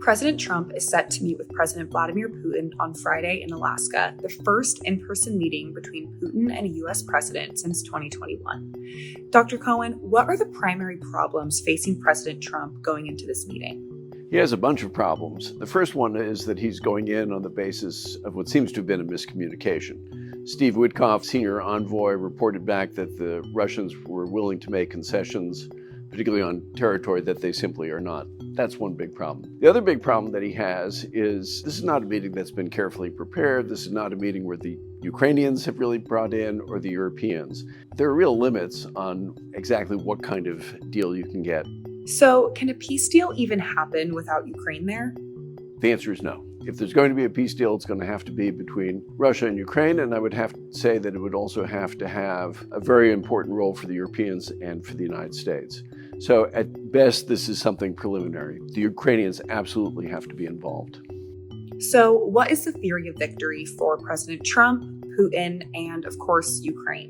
President Trump is set to meet with President Vladimir Putin on Friday in Alaska, the first in-person meeting between Putin and a U.S. president since 2021. Dr. Cohen, what are the primary problems facing President Trump going into this meeting? He has a bunch of problems. The first one is that he's going in on the basis of what seems to have been a miscommunication. Steve Witkoff, senior envoy, reported back that the Russians were willing to make concessions, particularly on territory that they simply are not. That's one big problem. The other big problem that he has is this is not a meeting that's been carefully prepared. This is not a meeting where the Ukrainians have really brought in or the Europeans. There are real limits on exactly what kind of deal you can get. So, can a peace deal even happen without Ukraine there? The answer is no. If there's going to be a peace deal, it's going to have to be between Russia and Ukraine, and I would have to say that it would also have to have a very important role for the Europeans and for the United States. So at best, this is something preliminary. The Ukrainians absolutely have to be involved. So what is the theory of victory for President Trump, Putin, and of course, Ukraine?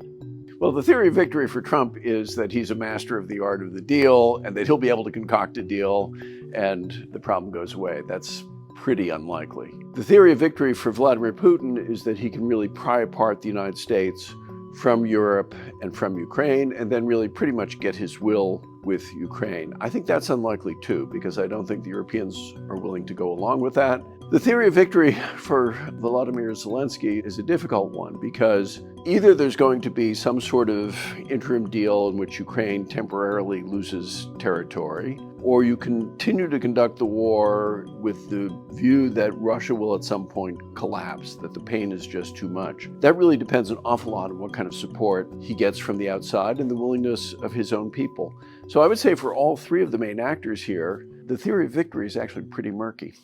Well, the theory of victory for Trump is that he's a master of the art of the deal and that he'll be able to concoct a deal and the problem goes away. That's pretty unlikely. The theory of victory for Vladimir Putin is that he can really pry apart the United States from Europe and from Ukraine and then really pretty much get his will with Ukraine. I think that's unlikely too, because I don't think the Europeans are willing to go along with that. The theory of victory for Volodymyr Zelensky is a difficult one because either there's going to be some sort of interim deal in which Ukraine temporarily loses territory, or you continue to conduct the war with the view that Russia will at some point collapse, that the pain is just too much. That really depends an awful lot on what kind of support he gets from the outside and the willingness of his own people. So I would say for all three of the main actors here, the theory of victory is actually pretty murky.